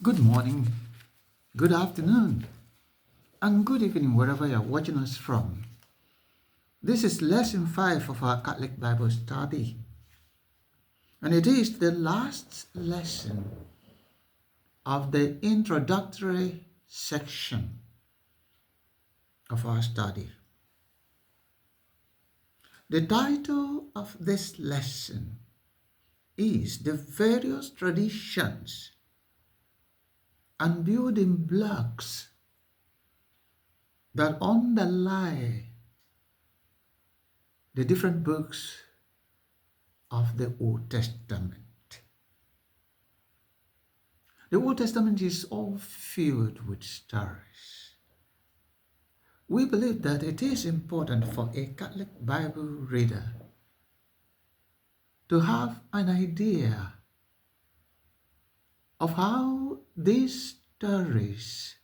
Good morning, good afternoon, and good evening wherever you're watching us from. This is lesson 5 of our Catholic Bible study, and it is the last lesson of the introductory section of our study. The title of this lesson is The Various Traditions and Building Blocks that underlie the different books of the Old Testament. The Old Testament is all filled with stories. We believe that it is important for a Catholic Bible reader to have an idea of how these stories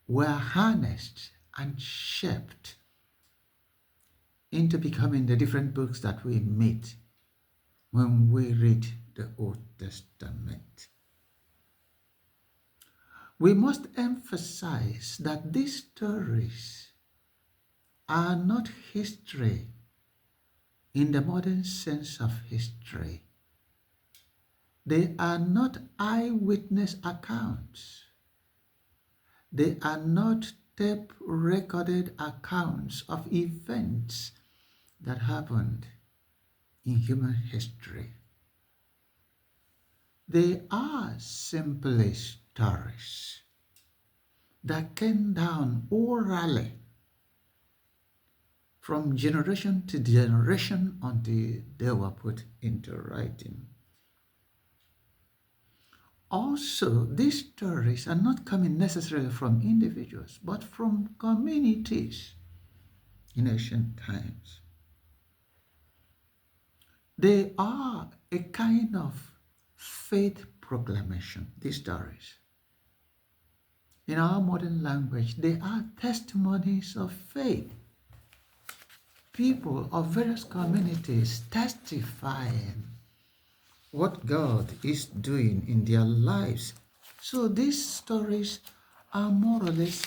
were harnessed and shaped into becoming the different books that we meet when we read the Old Testament. We must emphasize that these stories are not history in the modern sense of history. They are not eyewitness accounts. They are not tape-recorded accounts of events that happened in human history. They are simply stories that came down orally from generation to generation until they were put into writing. Also, these stories are not coming necessarily from individuals, but from communities in ancient times. They are a kind of faith proclamation, these stories. In our modern language, they are testimonies of faith. People of various communities testifying what God is doing in their lives. So these stories are more or less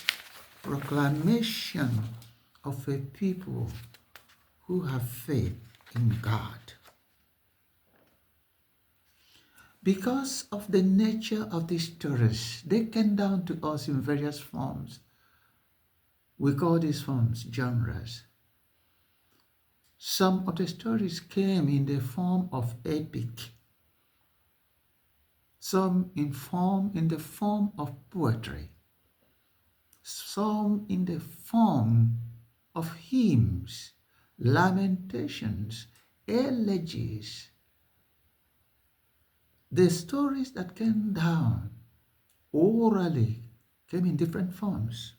proclamation of a people who have faith in God. Because of the nature of these stories, they came down to us in various forms. We call these forms genres. Some of the stories came in the form of epic, some in the form of poetry, some in the form of hymns, lamentations, elegies. The stories that came down orally came in different forms.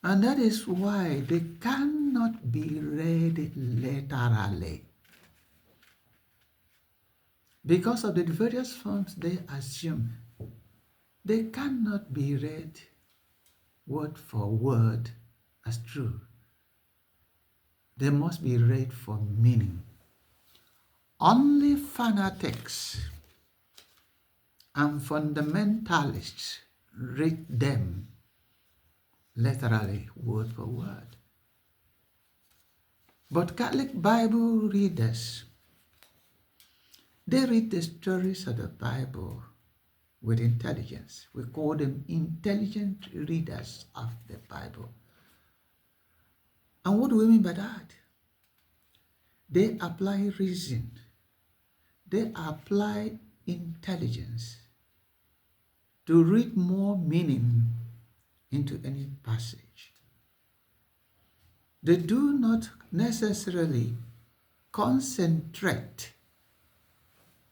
And that is why they cannot be read literally. Because of the various forms they assume, they cannot be read word for word as true. They must be read for meaning. Only fanatics and fundamentalists read them literally, word for word. But Catholic Bible readers, they read the stories of the Bible with intelligence. We call them intelligent readers of the Bible. And what do we mean by that? They apply reason. They apply intelligence to read more meaning into any passage. They do not necessarily concentrate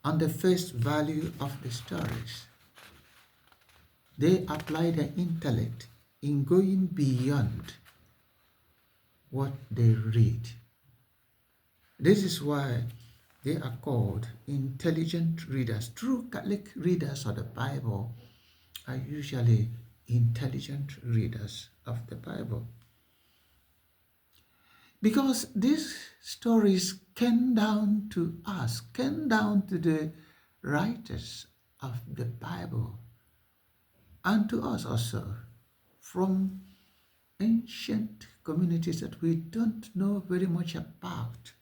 on the face value of the stories. They apply their intellect in going beyond what they read. This is why they are called intelligent readers. True Catholic readers of the Bible are usually intelligent readers of the Bible. Because these stories came down to us, came down to the writers of the Bible, and to us also, from ancient communities that we don't know very much about.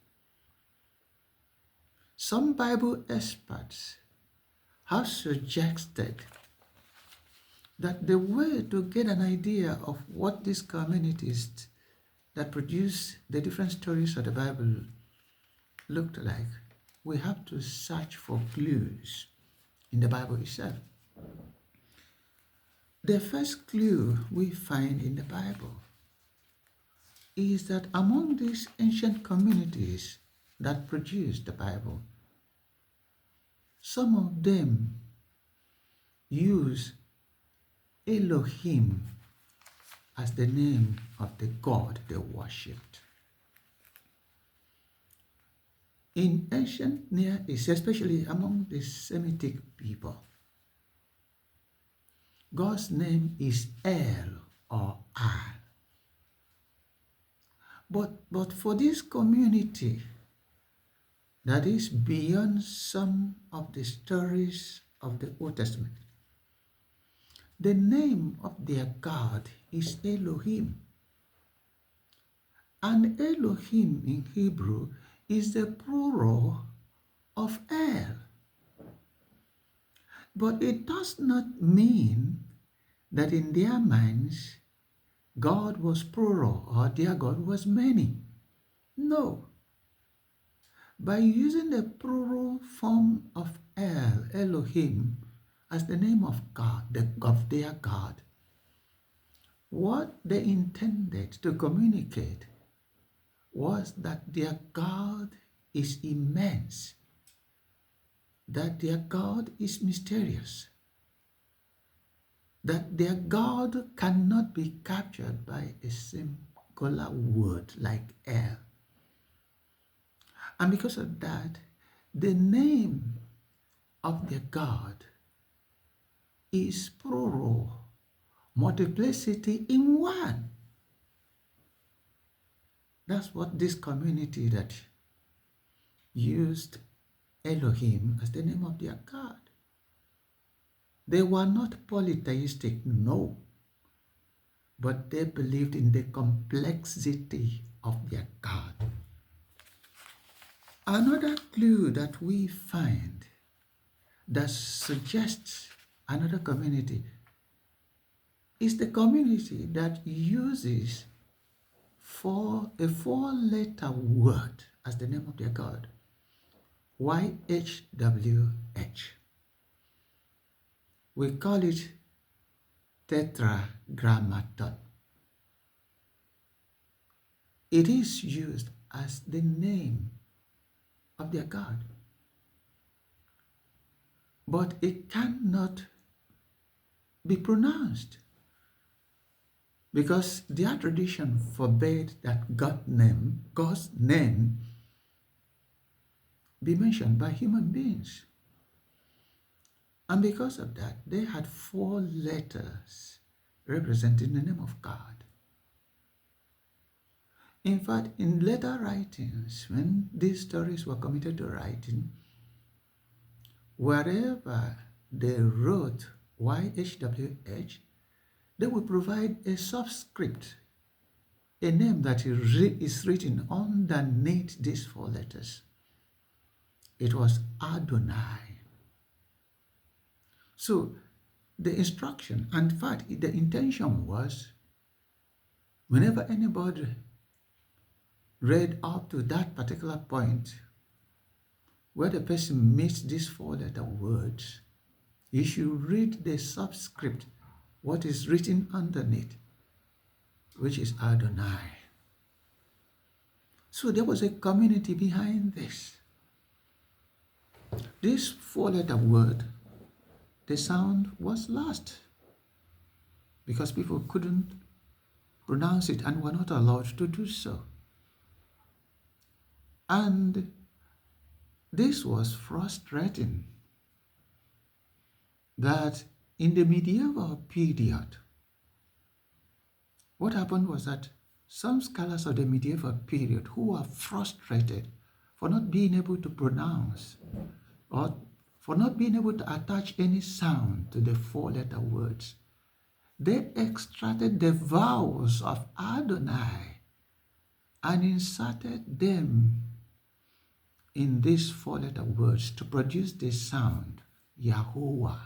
Some Bible experts have suggested that the way to get an idea of what these communities that produce the different stories of the Bible looked like, we have to search for clues in the Bible itself. The first clue we find in the Bible is that among these ancient communities that produced the Bible, some of them use Elohim as the name of the God they worshipped. In ancient Near East, especially among the Semitic people, God's name is El or Al. But for this community that is beyond some of the stories of the Old Testament, the name of their God is Elohim. And Elohim in Hebrew is the plural of El. But it does not mean that in their minds God was plural or their God was many. No. By using the plural form of El, Elohim, as the name of God, of their God, what they intended to communicate was that their God is immense, that their God is mysterious, that their God cannot be captured by a singular word like El. And because of that, the name of their God is plural, multiplicity in one. That's what this community that used Elohim as the name of their God. They were not polytheistic, no, but they believed in the complexity of their God. Another clue that we find that suggests another community is the community that uses a four-letter word as the name of their God, YHWH. We call it Tetragrammaton. It is used as the name of their God, but it cannot be pronounced because their tradition forbade that God's name be mentioned by human beings. And because of that, they had four letters representing the name of God. In fact, in later writings, when these stories were committed to writing, wherever they wrote YHWH, they would provide a subscript, a name that is written underneath these four letters. It was Adonai. So the instruction, and in fact, the intention was, whenever anybody read up to that particular point where the person meets these four-letter words, you should read the subscript, what is written underneath, which is Adonai. So there was a community behind this. This four-letter word, the sound was lost because people couldn't pronounce it and were not allowed to do so. And this was frustrating, that in the medieval period, what happened was that some scholars of the medieval period who were frustrated for not being able to pronounce or for not being able to attach any sound to the four-letter words. They extracted the vowels of Adonai and inserted them in these four-letter words to produce the sound Yahuwah,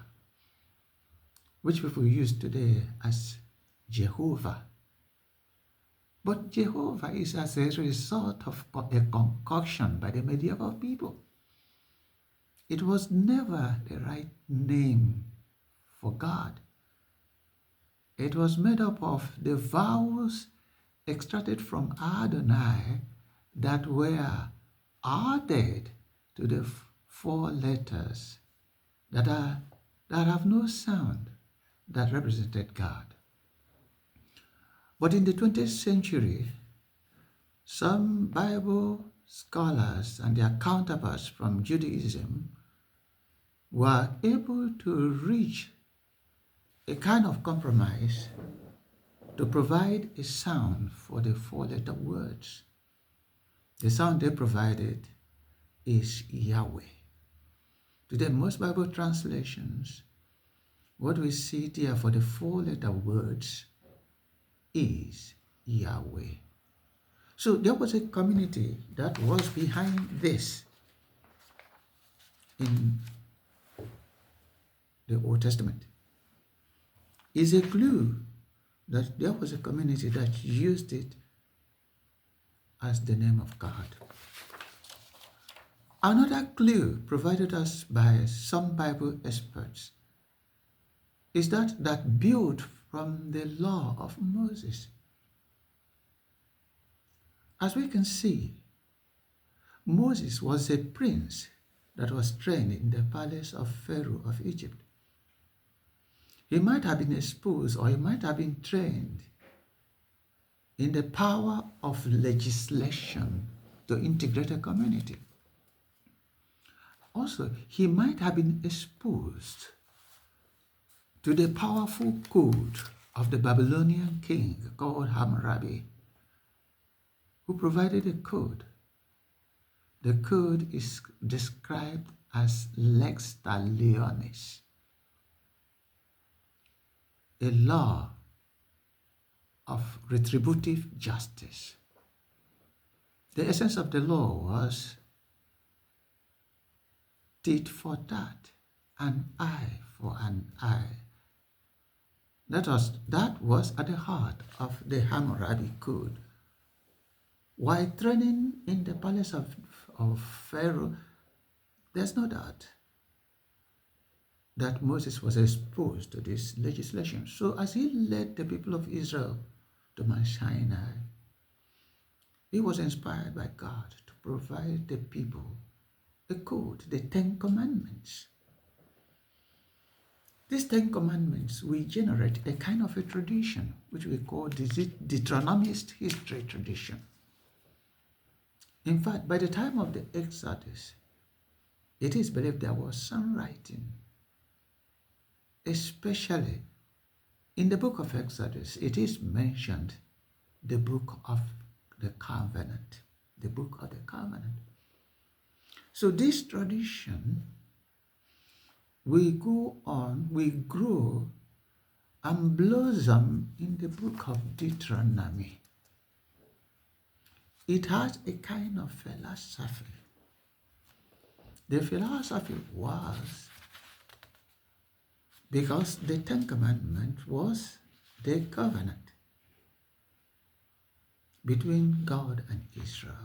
which people use today as Jehovah. But Jehovah is as a result of a concoction by the medieval people. It was never the right name for God. It was made up of the vowels extracted from Adonai that were added to the four letters that have no sound that represented God. But in the 20th century, some Bible scholars and their counterparts from Judaism were able to reach a kind of compromise to provide a sound for the four-letter words. The sound they provided is Yahweh. Today, most Bible translations, what we see there for the four-letter words is Yahweh. So there was a community that was behind this in the Old Testament. It's a clue that there was a community that used it as the name of God. Another clue provided us by some Bible experts is that built from the law of Moses. As we can see, Moses was a prince that was trained in the palace of Pharaoh of Egypt. He might have been exposed, or he might have been trained in the power of legislation to integrate a community. Also, he might have been exposed to the powerful code of the Babylonian king called Hammurabi, who provided a code. The code is described as Lex Talionis, a law of retributive justice. The essence of the law was tit for tat, an eye for an eye. That was at the heart of the Hammurabi Code. While training in the palace of Pharaoh, there's no doubt that Moses was exposed to this legislation. So as he led the people of Israel to Mount Sinai, he was inspired by God to provide the people a code, the Ten Commandments. These Ten Commandments will generate a kind of a tradition, which we call the Deuteronomist history tradition. In fact, by the time of the Exodus, it is believed there was some writing, especially in the book of Exodus. It is mentioned the book of the covenant, the book of the covenant. So this tradition will go on, will grow and blossom in the book of Deuteronomy. It has a kind of philosophy. The philosophy was because the Ten Commandments was the covenant between God and Israel.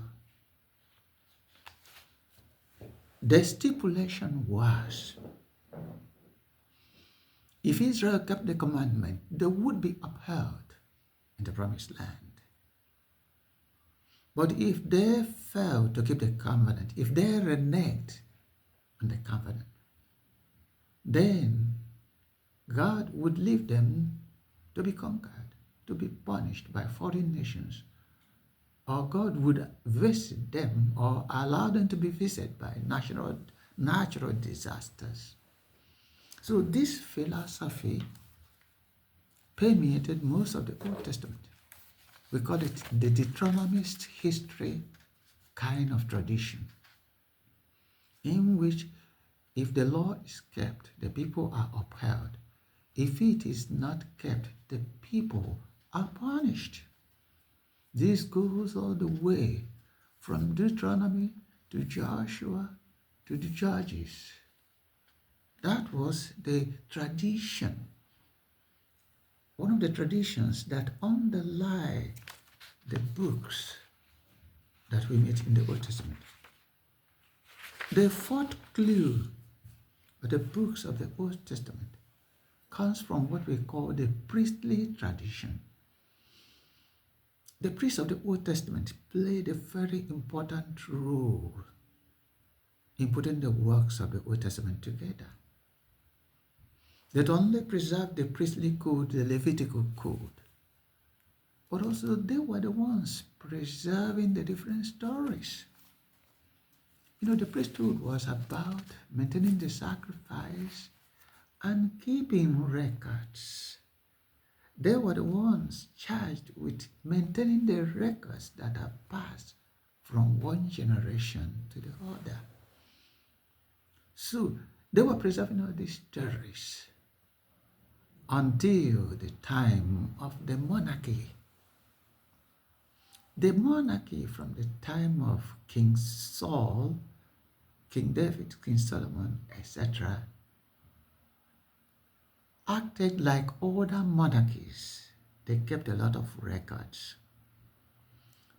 The stipulation was, if Israel kept the commandment, they would be upheld in the promised land. But if they failed to keep the covenant, if they reneged on the covenant, then God would leave them to be conquered, to be punished by foreign nations, or God would visit them or allow them to be visited by natural disasters. So this philosophy permeated most of the Old Testament. We call it the Deuteronomist history kind of tradition, in which If the law is kept, the people are upheld. If it is not kept, the people are punished. This goes all the way from Deuteronomy to Joshua to the Judges. That was the tradition, one of the traditions that underlie the books that we meet in the Old Testament. The fourth clue of the books of the Old Testament comes from what we call the priestly tradition. The priests of the Old Testament played a very important role in putting the works of the Old Testament together. They not only preserved the priestly code, the Levitical code, but also they were the ones preserving the different stories. The priesthood was about maintaining the sacrifice and keeping records. They were the ones charged with maintaining the records that are passed from one generation to the other. So they were preserving all these stories until the time of the monarchy. The monarchy from the time of King Saul, King David, King Solomon, etc., acted like other monarchies. They kept a lot of records.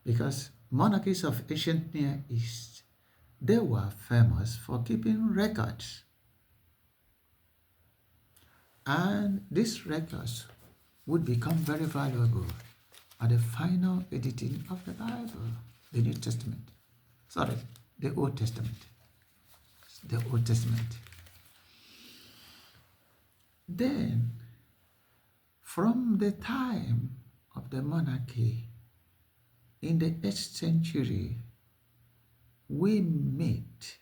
Because monarchies of ancient Near East, they were famous for keeping records. And these records would become very valuable at the final editing of the Bible, the New Testament. Sorry, the Old Testament. The Old Testament. Then, from the time of the monarchy in the 8th century, we meet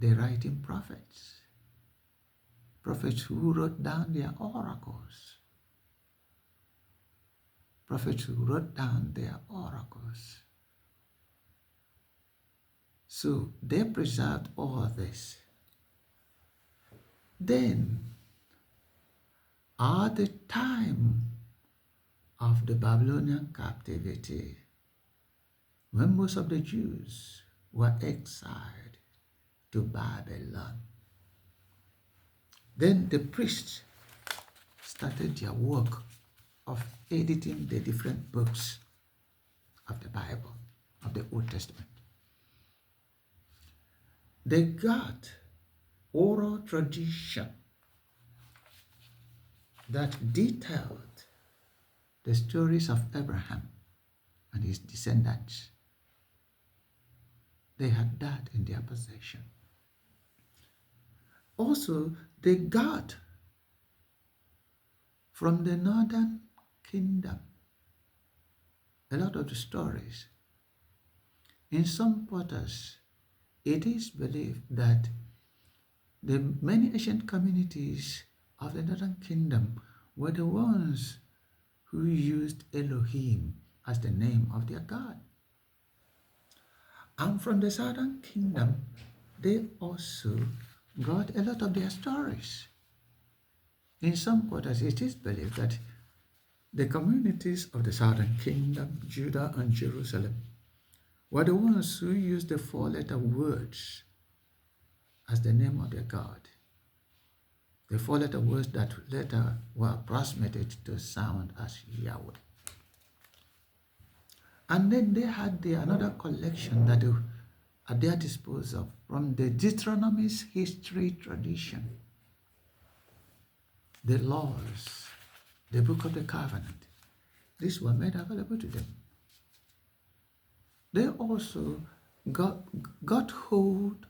the writing prophets. Prophets who wrote down their oracles. Prophets who wrote down their oracles. So they preserved all this. Then, at the time of the Babylonian captivity, when most of the Jews were exiled to Babylon, then the priests started their work of editing the different books of the Bible, of the Old Testament. They got oral tradition that detailed the stories of Abraham and his descendants. They had that in their possession. Also, they got from the northern kingdom a lot of the stories. In some quarters, it is believed that the many ancient communities of the northern kingdom were the ones who used Elohim as the name of their God. And from the southern kingdom, they also got a lot of their stories. In some quarters, it is believed that the communities of the southern kingdom, Judah and Jerusalem, were the ones who used the 4-letter words as the name of their God. The 4-letter words that later were approximated to sound as Yahweh. And then they had another collection that at their disposal from the Deuteronomy's history tradition. The laws, the book of the covenant, these were made available to them. They also got hold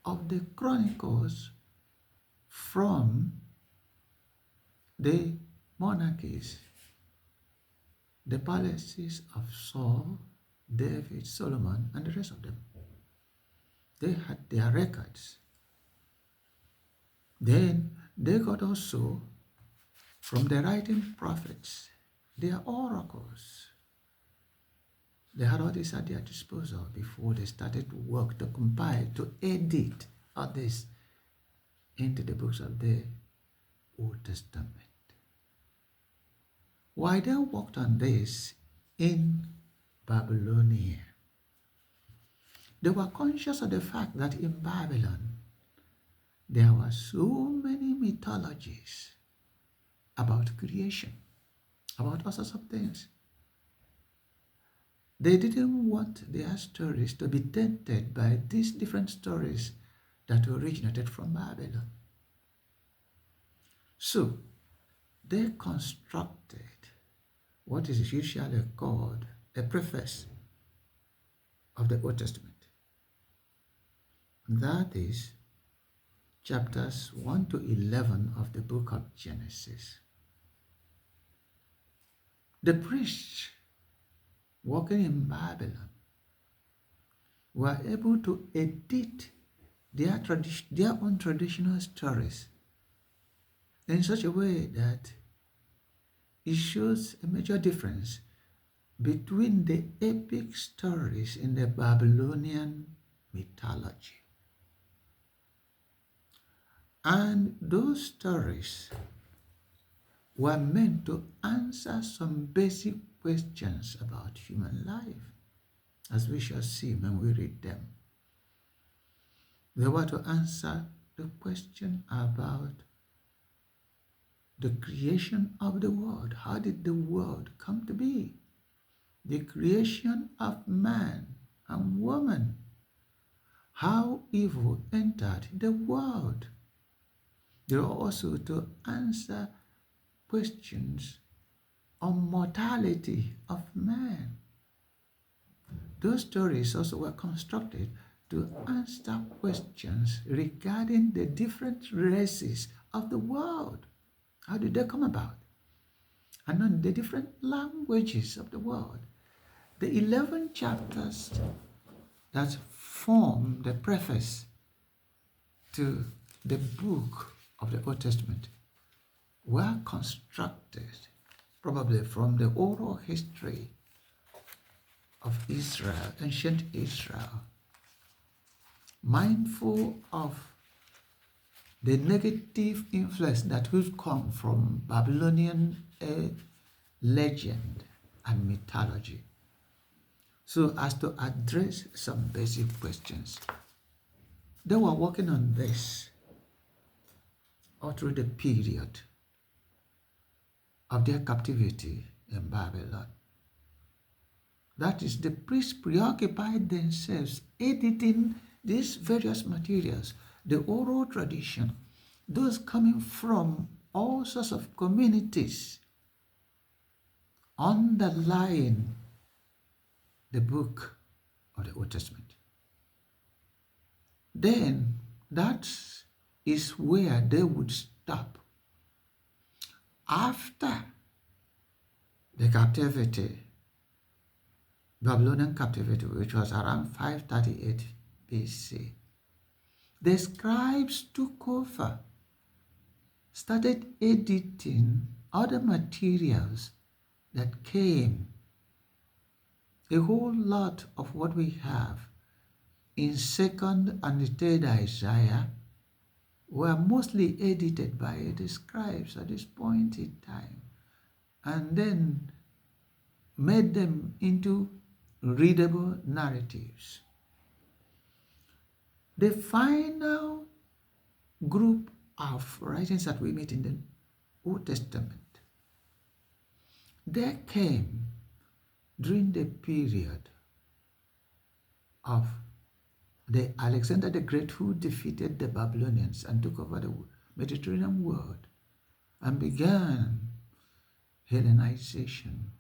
of the chronicles from the monarchies, the palaces of Saul, David, Solomon, and the rest of them. They had their records. Then they got also from the writing prophets their oracles. They had all this at their disposal before they started to work, to compile, to edit brought this into the books of the Old Testament. Why they worked on this in Babylonia? They were conscious of the fact that in Babylon there were so many mythologies about creation, about all sorts of things. They didn't want their stories to be tainted by these different stories that originated from Babylon. So they constructed what is usually called a preface of the Old Testament. That is chapters 1 to 11 of the book of Genesis. The priests working in Babylon were able to edit their own traditional stories in such a way that it shows a major difference between the epic stories in the Babylonian mythology. And those stories were meant to answer some basic questions about human life, as we shall see when we read them. They were to answer the question about the creation of the world. How did the world come to be? The creation of man and woman. How evil entered the world. They were also to answer questions on mortality of man. Those stories also were constructed to answer questions regarding the different races of the world. How did they come about? And on the different languages of the world. The 11 chapters that form the preface to the book of the Old Testament were constructed probably from the oral history of Israel, ancient Israel, mindful of the negative influence that will come from Babylonian legend and mythology, so as to address some basic questions. They were working on this all through the period of their captivity in Babylon. That is, the priests preoccupied themselves editing these various materials, the oral tradition, those coming from all sorts of communities underlying the book of the Old Testament. Then that is where they would stop. After the captivity, Babylonian captivity, which was around 538 BC, the scribes took over, started editing other materials that came. A whole lot of what we have in 2nd and 3rd Isaiah were mostly edited by the scribes at this point in time, and then made them into readable narratives. The final group of writings that we meet in the Old Testament, they came during the period of the Alexander the Great, who defeated the Babylonians and took over the Mediterranean world and began Hellenism,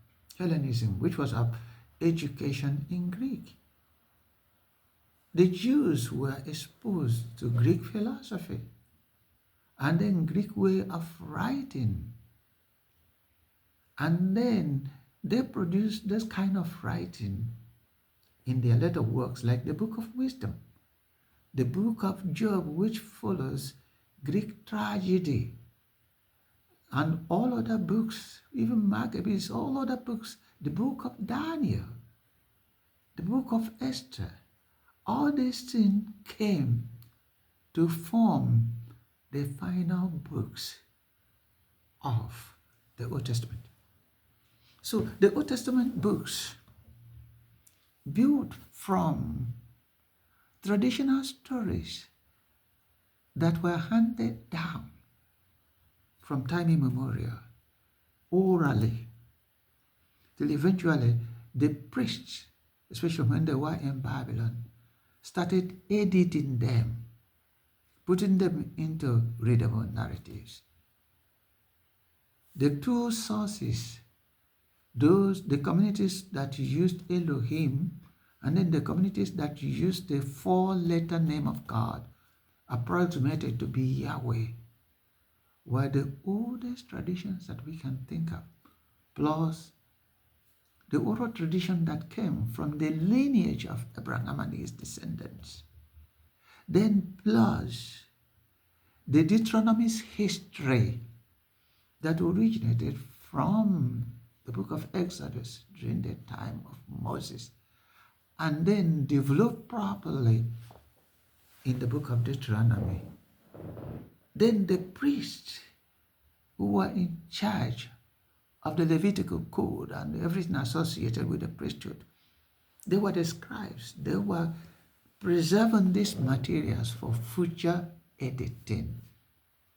which was of education in Greek. The Jews were exposed to Greek philosophy and then Greek way of writing. And then they produced this kind of writing in their later works, like the Book of Wisdom, the Book of Job, which follows Greek tragedy, and all other books, even Maccabees, all other books, the Book of Daniel, the Book of Esther. All these things came to form the final books of the Old Testament. So the Old Testament books built from traditional stories that were handed down from time immemorial, orally, till eventually the priests, especially when they were in Babylon, started editing them, putting them into readable narratives. The two sources, the communities that used Elohim, and then the communities that used the four-letter name of God, approximated to be Yahweh, were the oldest traditions that we can think of, plus the oral tradition that came from the lineage of Abraham and his descendants. Then plus the Deuteronomy's history that originated from the book of Exodus during the time of Moses, and then developed properly in the book of Deuteronomy. Then the priests who were in charge of the Levitical code and everything associated with the priesthood, they were the scribes. They were preserving these materials for future editing,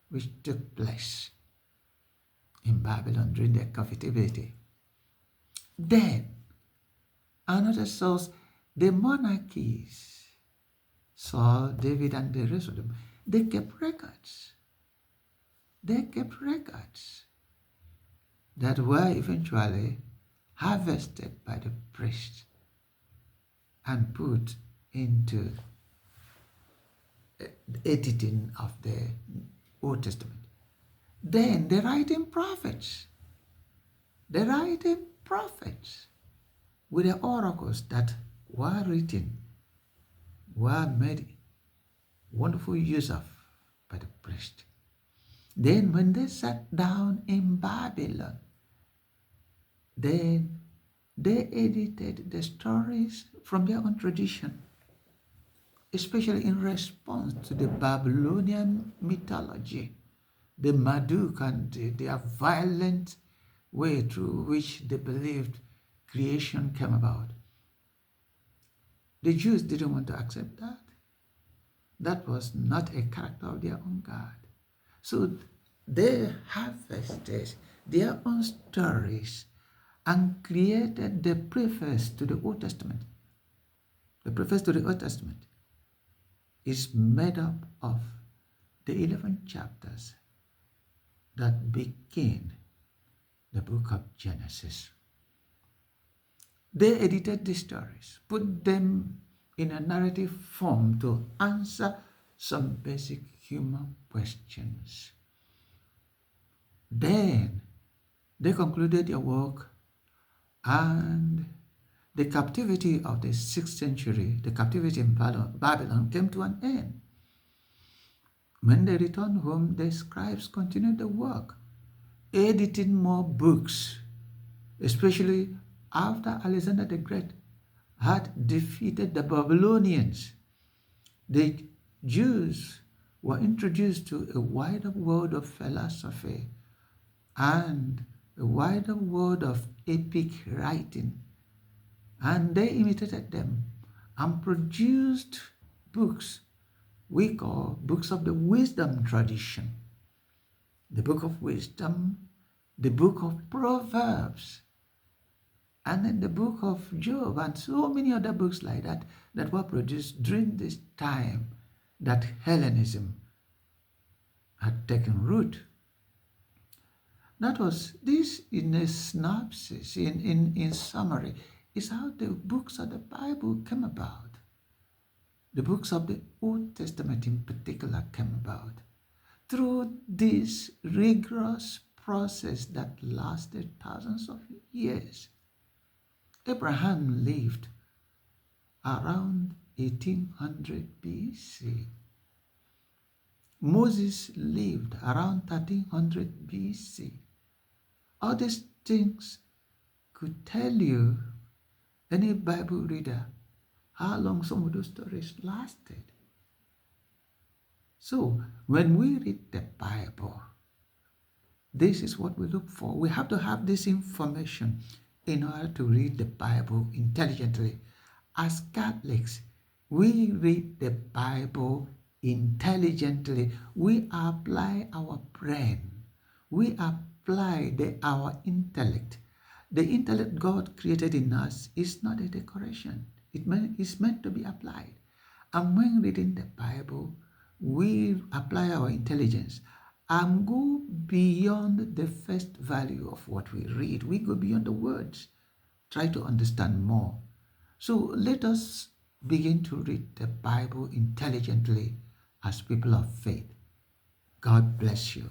which took place in Babylon during their captivity. Then, another source, the monarchies, Saul, David, and the rest of them, they kept records. They kept records that were eventually harvested by the priests and put into editing of the Old Testament. Then the writing prophets with the oracles that were written were made wonderful use of by the priest. Then when they sat down in Babylon, then they edited the stories from their own tradition, especially in response to the Babylonian mythology, the Marduk and their violent way through which they believed creation came about. The Jews didn't want to accept that. That was not a character of their own God. So they harvested their own stories and created the preface to the Old Testament. The preface to the Old Testament is made up of the 11 chapters that begin the book of Genesis. They edited the stories, put them in a narrative form to answer some basic human questions. Then they concluded their work, and the captivity of the 6th century, the captivity in Babylon, came to an end. When they returned home, the scribes continued the work, editing more books, especially after Alexander the Great had defeated the Babylonians. The Jews were introduced to a wider world of philosophy and a wider world of epic writing, and they imitated them and produced books we call books of the wisdom tradition. The book of wisdom, the book of Proverbs, and then the book of Job, and so many other books like that that were produced during this time that Hellenism had taken root. That was this in a synopsis, in summary, is how the books of the Bible came about. The books of the Old Testament in particular came about through this rigorous process that lasted thousands of years. Abraham lived around 1800 BC. Moses lived around 1300 BC. All these things could tell you, any Bible reader, how long some of those stories lasted. So when we read the Bible, this is what we look for. We have to have this information in order to read the Bible intelligently. As Catholics, we read the Bible intelligently. We apply our brain. We apply our intellect. The intellect God created in us is not a decoration. It's meant to be applied. And when reading the Bible, we apply our intelligence and go beyond the first value of what we read. We go beyond the words, try to understand more. So let us begin to read the Bible intelligently as people of faith. God bless you.